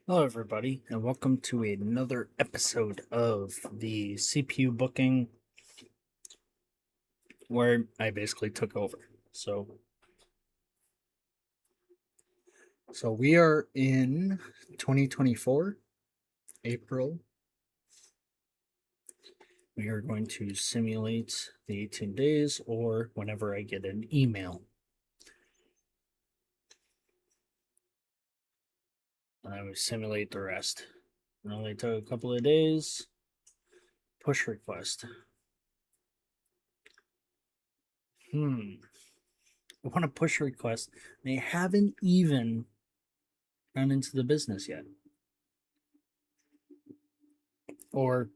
Hello, everybody, and welcome to another episode of the CPU booking where I basically took over. So we are in 2024, April. We are going to simulate the 18 days or whenever I get an email. And I will simulate the rest. It only took a couple of days. Push request. I want to push request. They haven't even gone into the business yet. Or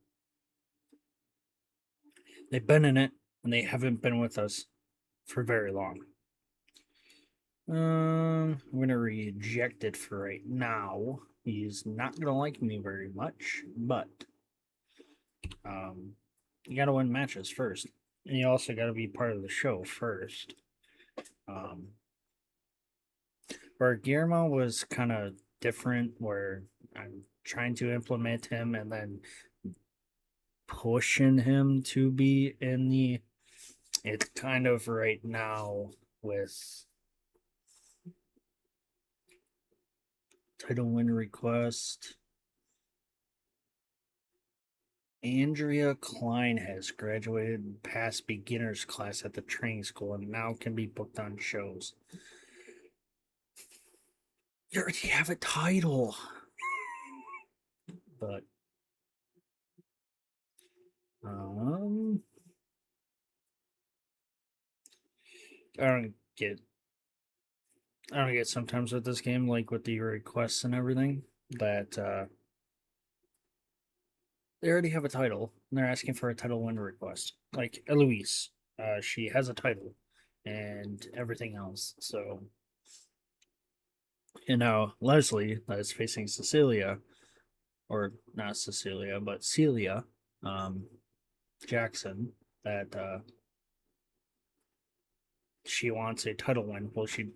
they've been in it and they haven't been with us for very long. I'm gonna reject it for right now. He's not gonna like me very much, but you gotta win matches first, and you also gotta be part of the show first. Um, where Guillermo was kind of different, where I'm trying to implement him and then pushing him to be in the. It's kind of right now with title win request. Andrea Klein has graduated past beginner's class at the training school and now can be booked on shows. You already have a title. But um I don't get I don't get sometimes with this game, like with the requests and everything, that they already have a title and they're asking for a title win request. Like Eloise, she has a title and everything else. So and now Leslie that is facing Cecilia, or not Cecilia, but Celia um, Jackson, that she wants a title win. Well, she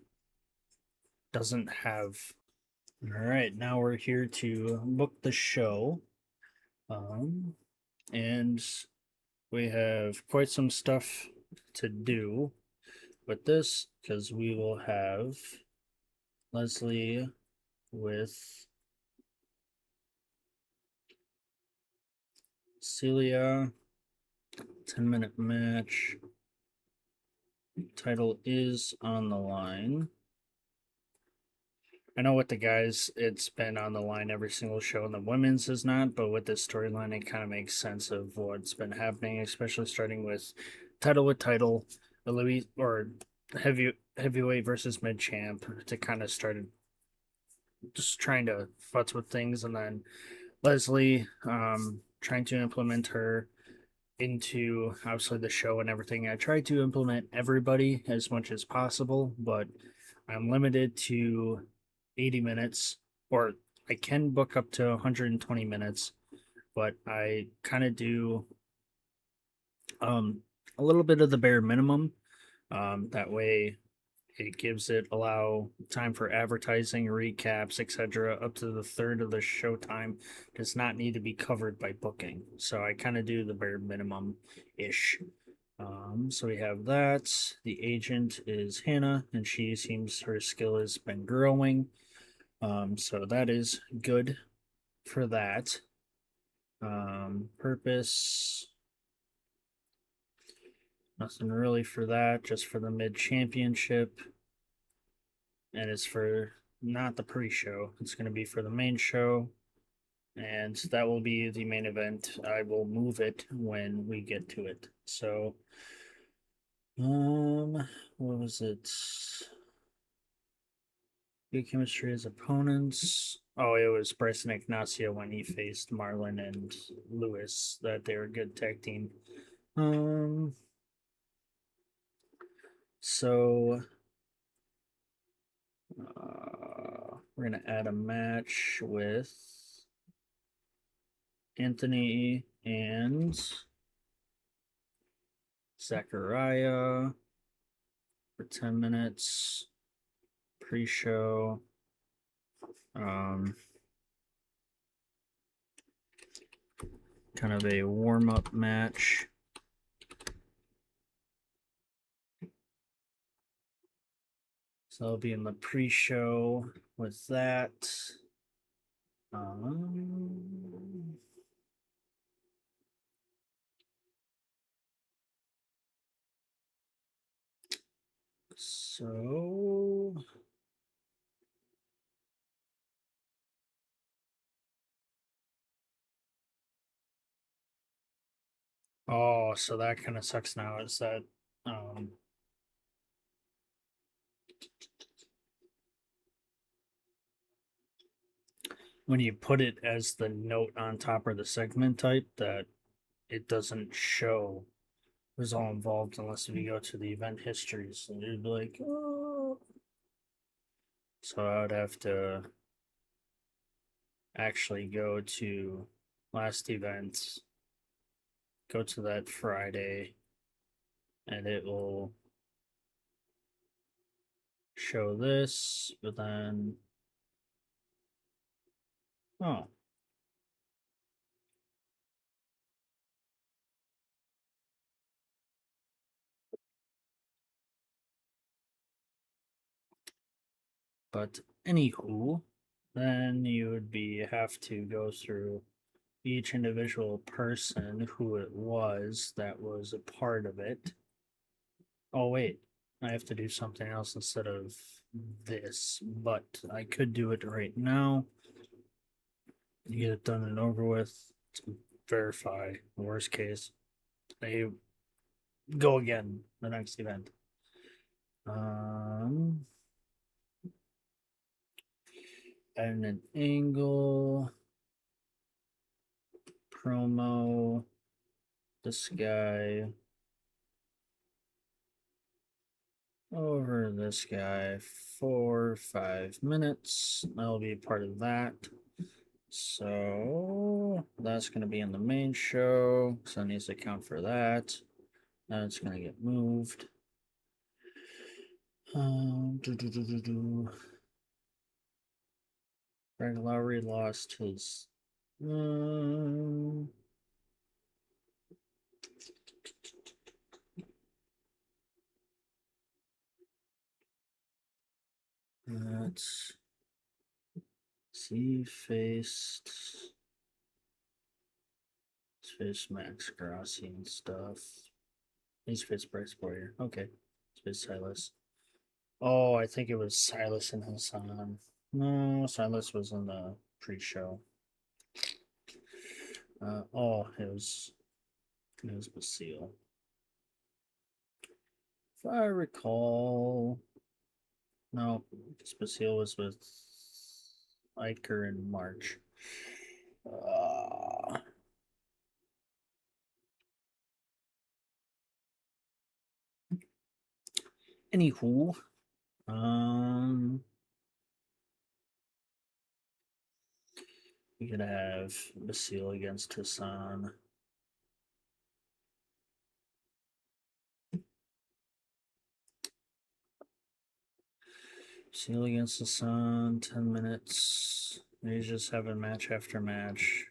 doesn't have. All right, now we're here to book the show. Um, and we have quite some stuff to do with this because we will have Leslie with Celia, 10-minute match. Title is on the line. I know with the guys, it's been on the line every single show, and the women's is not. But with this storyline, it kind of makes sense of what's been happening, especially starting with title, Louis or heavyweight versus mid champ to kind of started just trying to futz with things, and then Leslie trying to implement her into obviously the show and everything. I try to implement everybody as much as possible, but I'm limited to 80 minutes, or I can book up to 120 minutes, but I kind of do um, a little bit of the bare minimum. That way, it gives it allow time for advertising, recaps, etc. Up to the third of the show time does not need to be covered by booking. So I kind of do the bare minimum ish. So we have that. The agent is Hannah, and she seems her skill has been growing. So that is good for that. Purpose, nothing really for that, just for the mid championship. And it's for not the pre show, it's going to be for the main show. And that will be the main event. I will move it when we get to it. So, what was it? Good chemistry as opponents. Oh, it was Bryson Ignacio when he faced Marlon and Lewis. That they were a good tag team. Um, so we're gonna add a match with Anthony and Zachariah for 10 minutes pre-show. Um, kind of a warm-up match. So I'll be in the pre-show with that. So so that kind of sucks now is that when you put it as the note on top of the segment type, that it doesn't show who's all involved unless you go to the event histories and you'd be like, oh. So I would have to actually go to last event, go to that Friday, and it will show this, but then oh. But anywho, then you would have to go through each individual person who it was that was a part of it. Oh wait, I have to do something else instead of this, but I could do it right now. You get it done and over with. To verify. Worst case, they go again the next event. And an angle promo. This guy over this guy for 5 minutes. I'll be part of that. So that's going to be in the main show. So it needs to account for that. Now it's going to get moved. Greg Lowry lost his. Let's see. Faced Max Grassi and stuff. He's faced Bryce Boyer. Okay. He's faced Silas. Oh, I think it was Silas and Hassan. No, Silas was in the pre-show. It was Basile. If I recall, no, Basile was with Iker in March. Anywho, we could have Basile against Hassan. Basile against Hassan, 10 minutes. He's just having match after match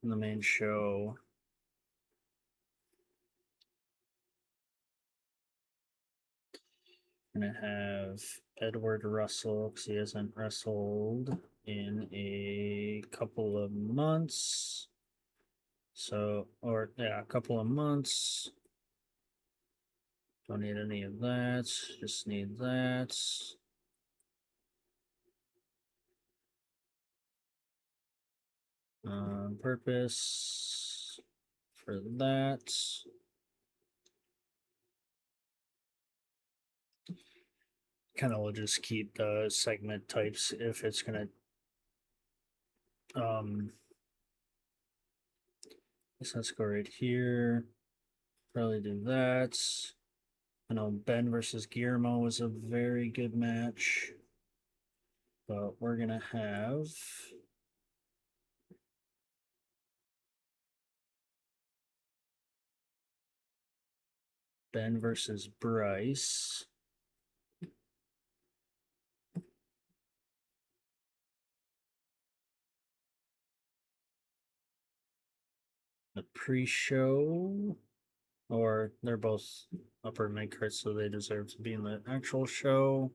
in the main show. Gonna have Edward Russell because he hasn't wrestled in a couple of months. So, or yeah, a couple of months. Don't need any of that. Just need that. Purpose for that. Kind of will just keep the segment types if it's gonna let's go right here. Probably do that. I know Ben versus Guillermo was a very good match. But we're gonna have Ben versus Bryce. pre-show, or they're both upper mid cards, so they deserve to be in the actual show.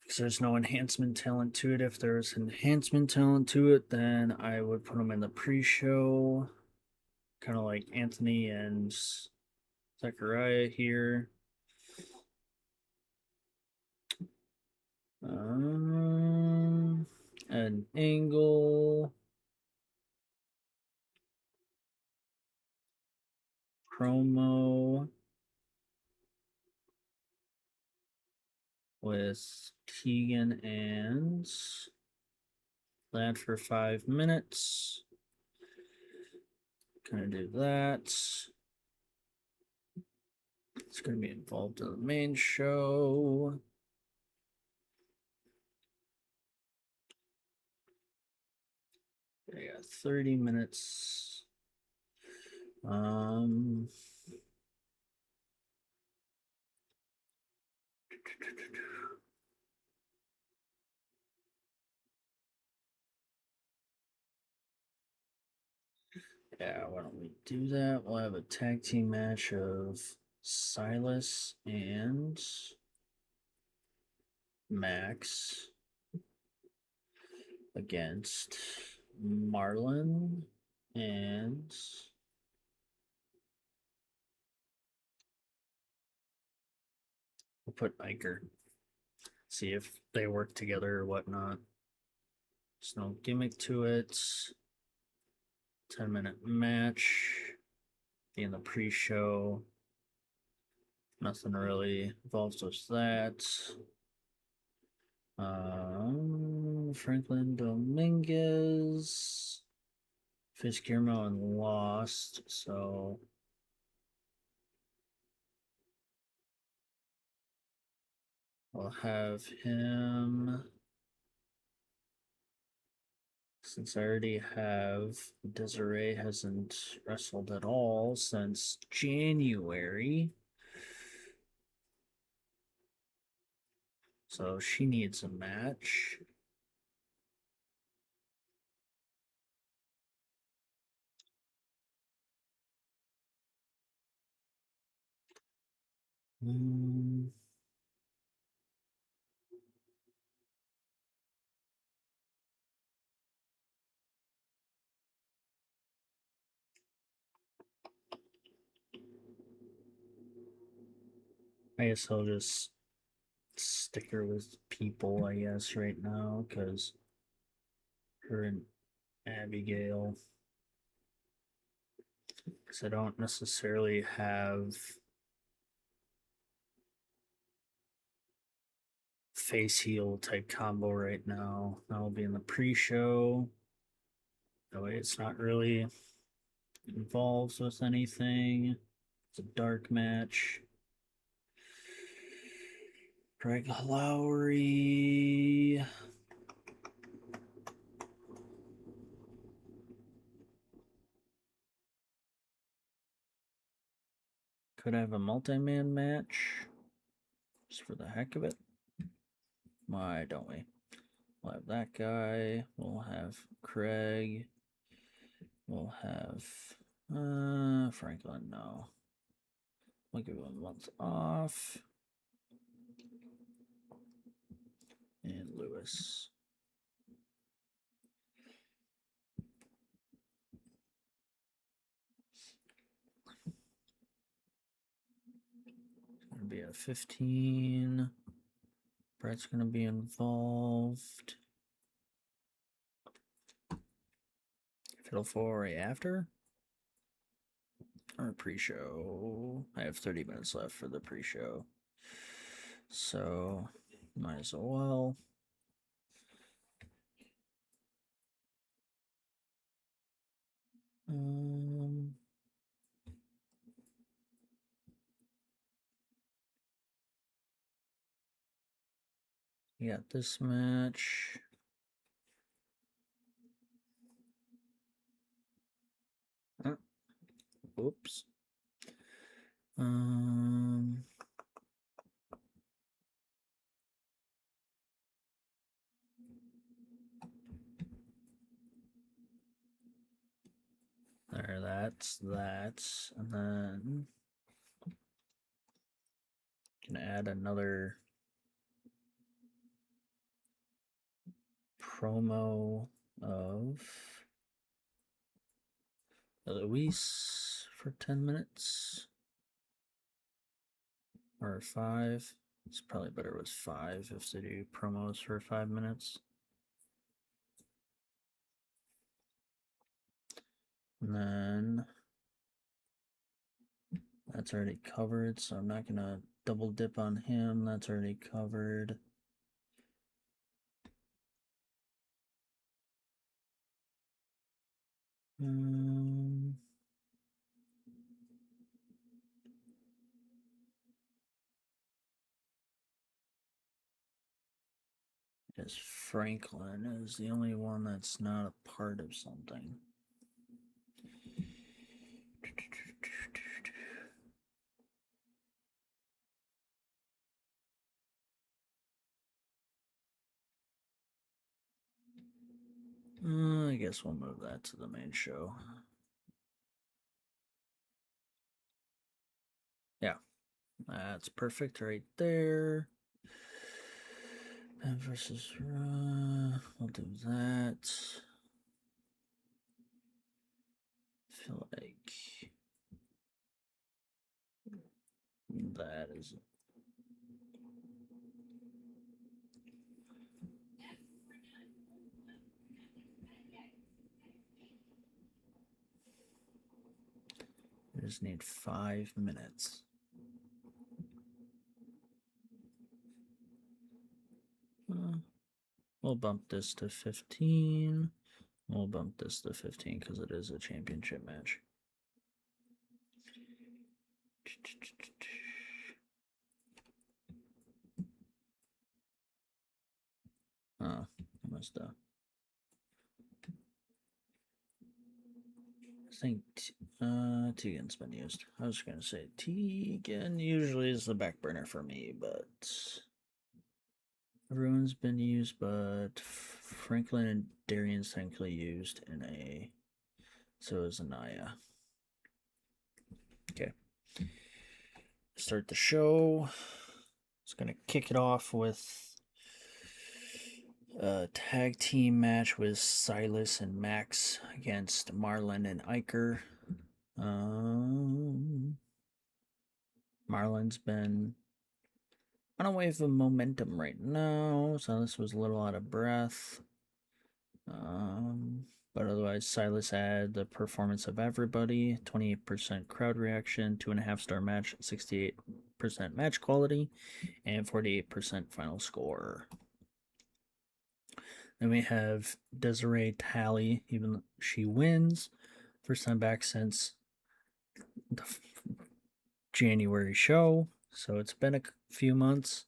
Because there's no enhancement talent to it. If there's enhancement talent to it, then I would put them in the pre-show, kind of like Anthony and Zachariah here. An Angle, promo with Keegan and that for 5 minutes. Gonna do that. It's gonna be involved in the main show. I got 30 minutes. Yeah, why don't we do that? We'll have a tag team match of Silas and Max against Marlon and we'll put Iker. See if they work together or whatnot. There's no gimmick to it. 10-minute match. Be in the pre-show. Nothing really involved with that. Franklin Dominguez, Fish Guillermo and Lost. So I'll have him. Since I already have Desiree hasn't wrestled at all since January. So she needs a match. I guess I'll just stick her with people, I guess, right now, because her and Abigail. Because I don't necessarily have face heel type combo right now. That'll be in the pre-show. That way it's not really involved with anything. It's a dark match. Greg Lowry. Could have a multi-man match. Just for the heck of it. Why don't we? We'll have that guy. We'll have Craig. We'll have Franklin. No. We'll give him a month off. And Lewis. It's going to be a 15. Brett's going to be involved. Fatal 4 after? Or pre-show. I have 30 minutes left for the pre-show. So, might as well. You got this match. Oops. that's that. And then can add another promo of Luis for 10 minutes. Or 5. It's probably better with 5 if they do promos for 5 minutes. And then that's already covered, so I'm not gonna double dip on him. That's already covered. Yes, Franklin is the only one that's not a part of something. I guess we'll move that to the main show. Yeah, that's perfect right there. And versus we'll do that. Feel like that is I just need 5 minutes. We'll bump this to 15. We'll bump this to 15 because it is a championship match. Oh, I must have. I think Tegan's been used. I was going to say Tegan usually is the back burner for me, but everyone's been used, but Franklin and Darian's technically used in a. So is Anaya. Okay. Start the show. It's going to kick it off with a tag team match with Silas and Max against Marlon and Iker. Marlon's been on a wave of momentum right now. Silas was a little out of breath. But otherwise, Silas had the performance of everybody, 28% crowd reaction, 2.5-star match, 68% match quality, and 48% final score. Then we have Desiree Talley, even though she wins. First time back since the January show, so it's been a few months.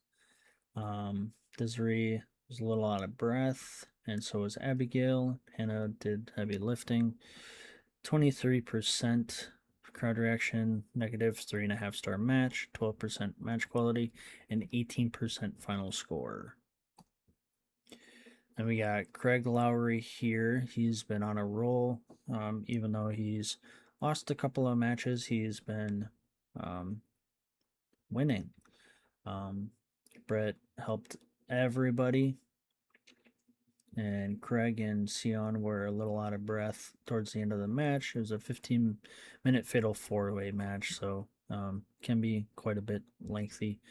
Desiree was a little out of breath, and so was Abigail. Hannah did heavy lifting. 23% crowd reaction, negative 3.5-star match, 12% match quality, and 18% final score. And we got Craig Lowry here. He's been on a roll. Even though he's lost a couple of matches, he's been winning. Brett helped everybody. And Craig and Sion were a little out of breath towards the end of the match. It was a 15-minute fatal 4-way match, so can be quite a bit lengthy.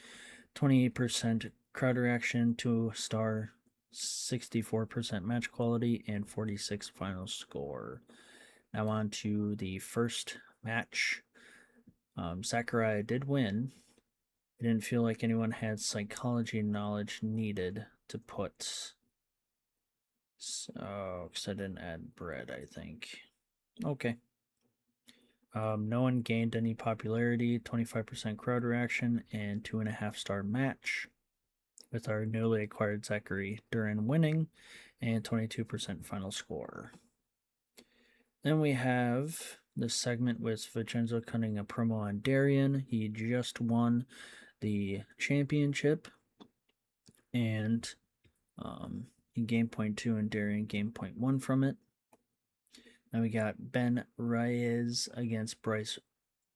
28% crowd reaction, 2-star, 64% match quality, and 46 final score. Now on to the first match. Sakurai did win. It didn't feel like anyone had psychology knowledge needed to put. So, because I didn't add bread, I think. Okay. No one gained any popularity, 25% crowd reaction, and 2.5-star match with our newly acquired Zachary Duran winning, and 22% final score. Then we have the segment with Vincenzo cutting a promo on Darian. He just won the championship, and he gained 0.2 and Darian gained 0.1 from it. Then we got Ben Reyes against Bryce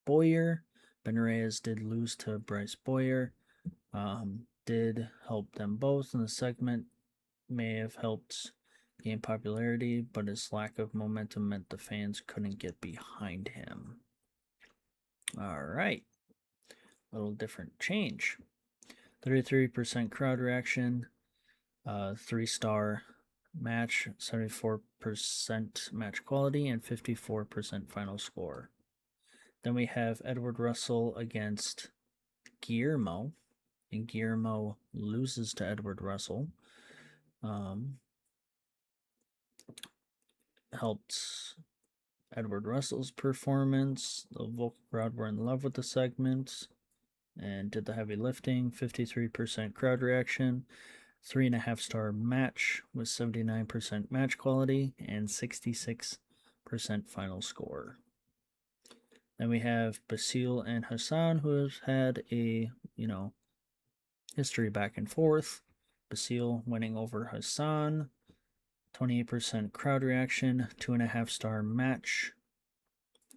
Boyer. Ben Reyes did lose to Bryce Boyer. Did help them both in the segment. May have helped gain popularity, but his lack of momentum meant the fans couldn't get behind him. All right. Little different change. 33% crowd reaction, 3-star match, 74% match quality, and 54% final score. Then we have Edward Russell against Guillermo, and Guillermo loses to Edward Russell. Helped Edward Russell's performance. The vocal crowd were in love with the segment and did the heavy lifting. 53% crowd reaction, 3.5-star match with 79% match quality and 66% final score. Then we have Basile and Hassan, who have had a, history back and forth. Basile winning over Hassan, 28% crowd reaction, 2.5-star match,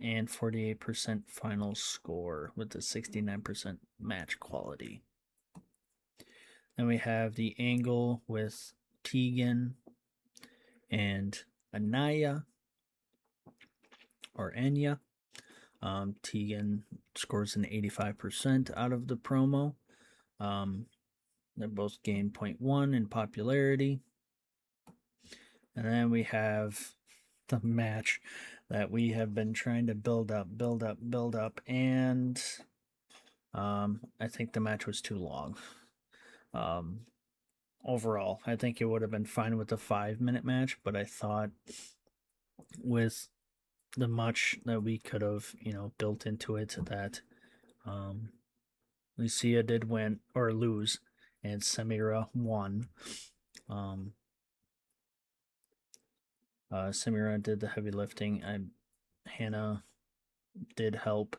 and 48% final score with the 69% match quality. Then we have the angle with Tegan and Anaya or Anya. Tegan scores an 85% out of the promo. They both gained 0.1 in popularity. And then we have the match that we have been trying to build up, and I think the match was too long. Overall, I think it would have been fine with the 5-minute match, but I thought with the much that we could have, built into it that Lucia did win or lose, and Samira won. Samira did the heavy lifting. Hannah did help,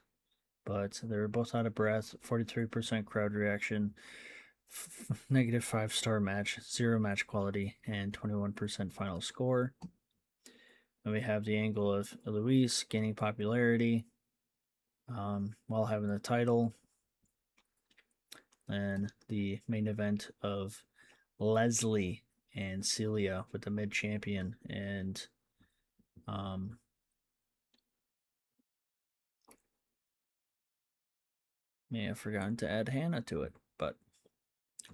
but they were both out of breath. 43% crowd reaction, negative 5-star match, 0 match quality, and 21% final score. And we have the angle of Eloise gaining popularity while having the title. And the main event of Leslie and Celia with the mid champion, and may have forgotten to add Hannah to it, but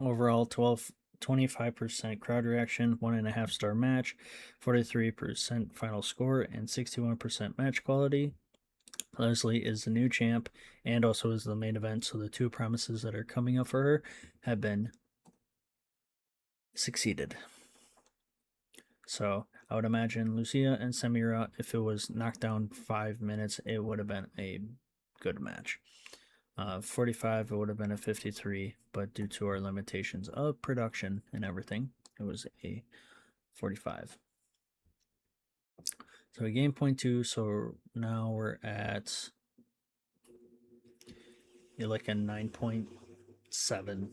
overall 25% crowd reaction, 1.5-star match, 43% final score, and 61% match quality. Leslie is the new champ and also is the main event, so the 2 promises that are coming up for her have been succeeded. So I would imagine Lucia and Samira, if it was knocked down 5 minutes, it would have been a good match. 45, it would have been a 53, but due to our limitations of production and everything, it was a 45. So we gained 0.2, so now we're at like a 9.7.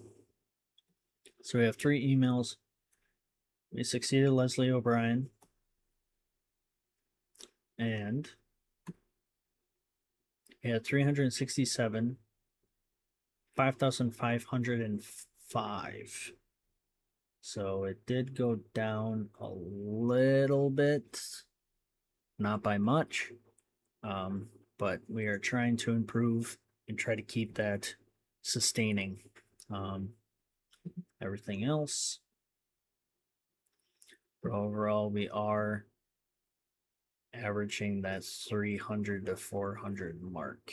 So we have 3 emails. We succeeded Leslie O'Brien, and we had 367, 5,505. So it did go down a little bit, not by much, but we are trying to improve and try to keep that sustaining. Everything else, but overall, we are averaging that 300 to 400 mark.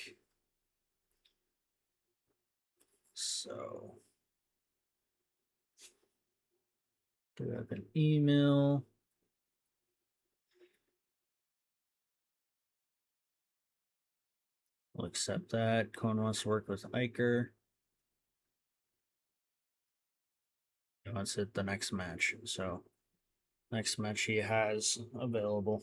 So, do have an email. We'll accept that. Cohen wants to work with Iker. He wants it the next match. So, next match he has available.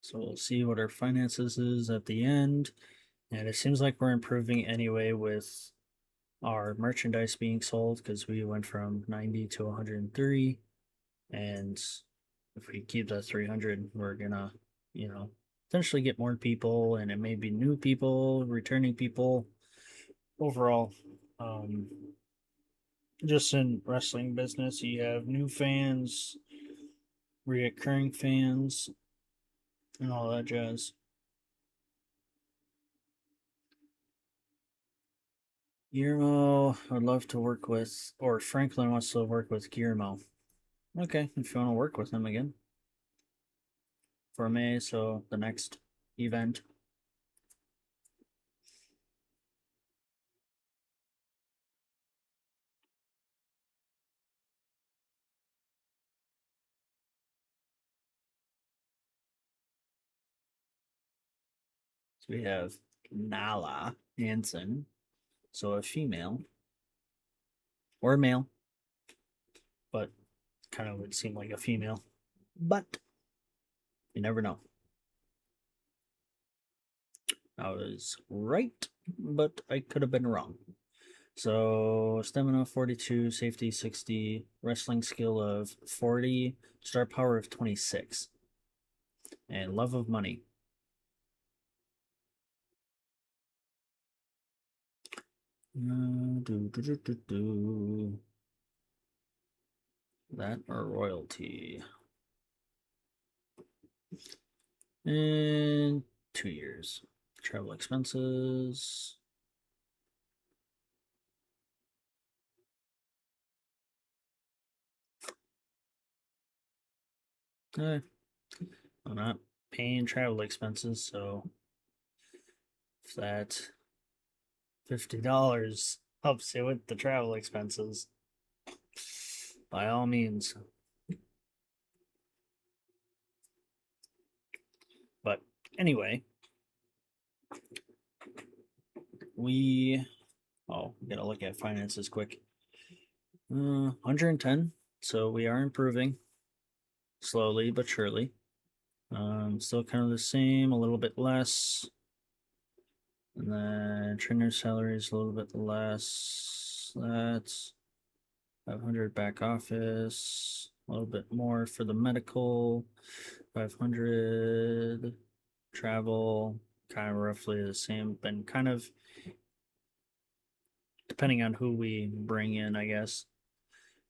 So we'll see what our finances is at the end. And it seems like we're improving anyway with our merchandise being sold because we went from 90 to 103. And if we keep that 300, we're gonna, potentially get more people, and it may be new people, returning people. Overall, um, just in wrestling business, you have new fans, reoccurring fans, and all that jazz. Guillermo, I'd love to work with, or Franklin wants to work with Guillermo. Okay, if you want to work with him again for May, so the next event. So we have Nala Hansen, so a female or a male, but kind of would seem like a female. But you never know. I was right, but I could have been wrong. So stamina 42, safety 60, wrestling skill of 40, star power of 26, and love of money. That or royalty. And 2 years. Travel expenses. I'm not paying travel expenses, so if that $50 helps you with the travel expenses, by all means. But anyway, we gotta look at finances quick. 110. So we are improving slowly but surely. Still kind of the same, a little bit less. And then trainer salary is a little bit less. That's 500 back office, a little bit more for the medical, 500 travel, kind of roughly the same. Been kind of depending on who we bring in, I guess.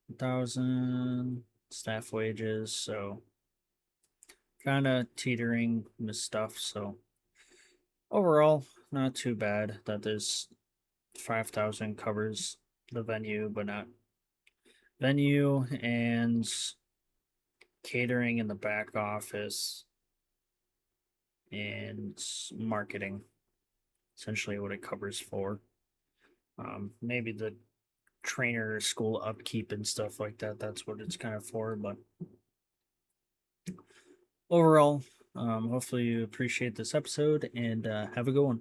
1,000 staff wages, so kind of teetering with stuff. So overall, not too bad that this 5,000 covers the venue, but not venue and catering in the back office and marketing. Essentially, what it covers for. Maybe the trainer school upkeep and stuff like that. That's what it's kind of for. But overall, hopefully you appreciate this episode and have a good one.